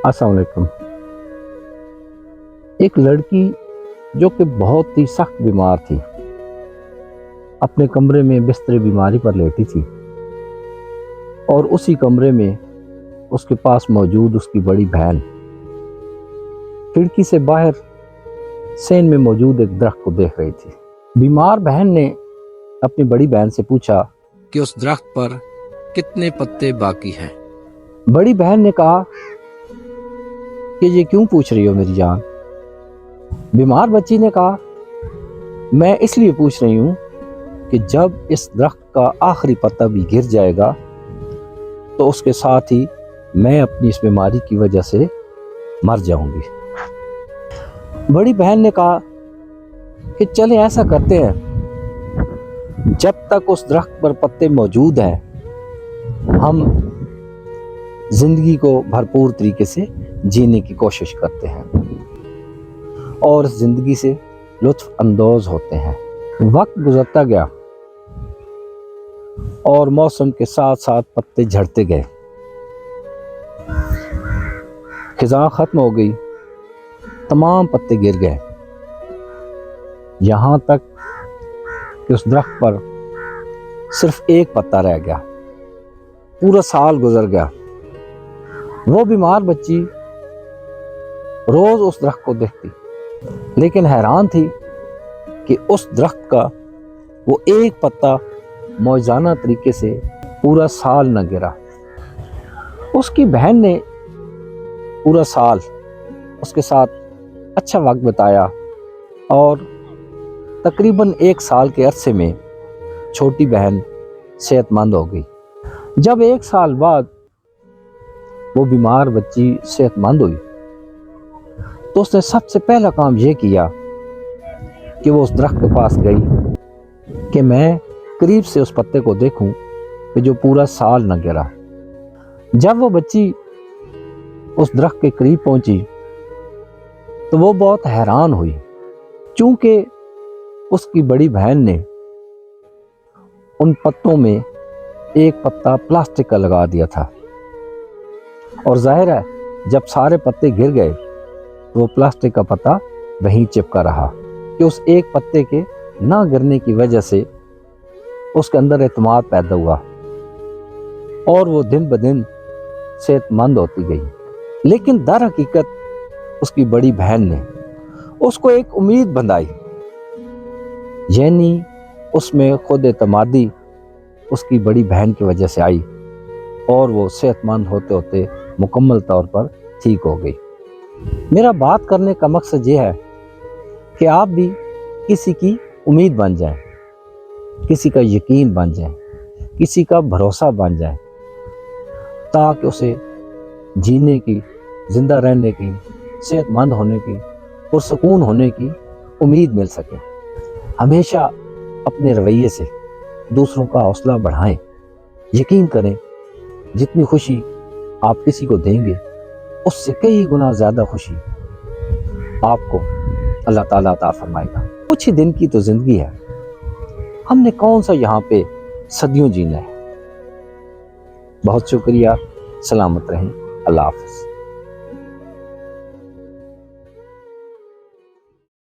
السلام علیکم۔ ایک لڑکی جو کہ بہت ہی سخت بیمار تھی، اپنے کمرے میں بستر بیماری پر لیٹی تھی، اور اسی کمرے میں اس کے پاس موجود اس کی بڑی بہن کھڑکی سے باہر سین میں موجود ایک درخت کو دیکھ رہی تھی۔ بیمار بہن نے اپنی بڑی بہن سے پوچھا کہ اس درخت پر کتنے پتے باقی ہیں۔ بڑی بہن نے کہا کہ یہ کیوں پوچھ رہی ہو میری جان؟ بیمار بچی نے کہا میں اس لیے پوچھ رہی ہوں کہ جب اس درخت کا آخری پتا بھی گر جائے گا تو اس کے ساتھ ہی میں اپنی اس بیماری کی وجہ سے مر جاؤں گی۔ بڑی بہن نے کہا کہ چلیں ایسا کرتے ہیں، جب تک اس درخت پر پتے موجود ہیں ہم زندگی کو بھرپور طریقے سے جینے کی کوشش کرتے ہیں اور زندگی سے لطف اندوز ہوتے ہیں۔ وقت گزرتا گیا اور موسم کے ساتھ ساتھ پتے جھڑتے گئے، خزاں ختم ہو گئی، تمام پتے گر گئے، یہاں تک کہ اس درخت پر صرف ایک پتا رہ گیا۔ پورا سال گزر گیا، وہ بیمار بچی روز اس درخت کو دیکھتی، لیکن حیران تھی کہ اس درخت کا وہ ایک پتا موزانہ طریقے سے پورا سال نہ گرا۔ اس کی بہن نے پورا سال اس کے ساتھ اچھا وقت بتایا اور تقریباً 1 سال کے عرصے میں چھوٹی بہن صحت مند ہو گئی۔ جب 1 سال بعد وہ بیمار بچی صحت مند ہوئی تو اس نے سب سے پہلا کام یہ کیا کہ وہ اس درخت کے پاس گئی کہ میں قریب سے اس پتے کو دیکھوں کہ جو پورا سال نہ گرا۔ جب وہ بچی اس درخت کے قریب پہنچی تو وہ بہت حیران ہوئی، چونکہ اس کی بڑی بہن نے ان پتوں میں ایک پتا پلاسٹک کا لگا دیا تھا، اور ظاہر ہے جب سارے پتے گر گئے تو وہ پلاسٹک کا پتا وہیں چپکا رہا کہ اس ایک پتے کے نہ گرنے کی وجہ سے اس کے اندر اعتماد پیدا ہوا اور وہ دن بدن صحت مند ہوتی گئی۔ لیکن در حقیقت اس کی بڑی بہن نے اس کو ایک امید بندھائی، یعنی اس میں خود اعتمادی اس کی بڑی بہن کی وجہ سے آئی اور وہ صحت مند ہوتے ہوتے مکمل طور پر ٹھیک ہو گئی۔ میرا بات کرنے کا مقصد یہ ہے کہ آپ بھی کسی کی امید بن جائیں، کسی کا یقین بن جائیں، کسی کا بھروسہ بن جائیں، تاکہ اسے جینے کی، زندہ رہنے کی، صحت مند ہونے کی، پرسکون ہونے کی امید مل سکے۔ ہمیشہ اپنے رویے سے دوسروں کا حوصلہ بڑھائیں، یقین کریں جتنی خوشی آپ کسی کو دیں گے اس سے کئی گنا زیادہ خوشی آپ کو اللہ تعالیٰ عطا فرمائے گا۔ کچھ ہی دن کی تو زندگی ہے، ہم نے کون سا یہاں پہ صدیوں جینا ہے۔ بہت شکریہ، سلامت رہیں، اللہ حافظ۔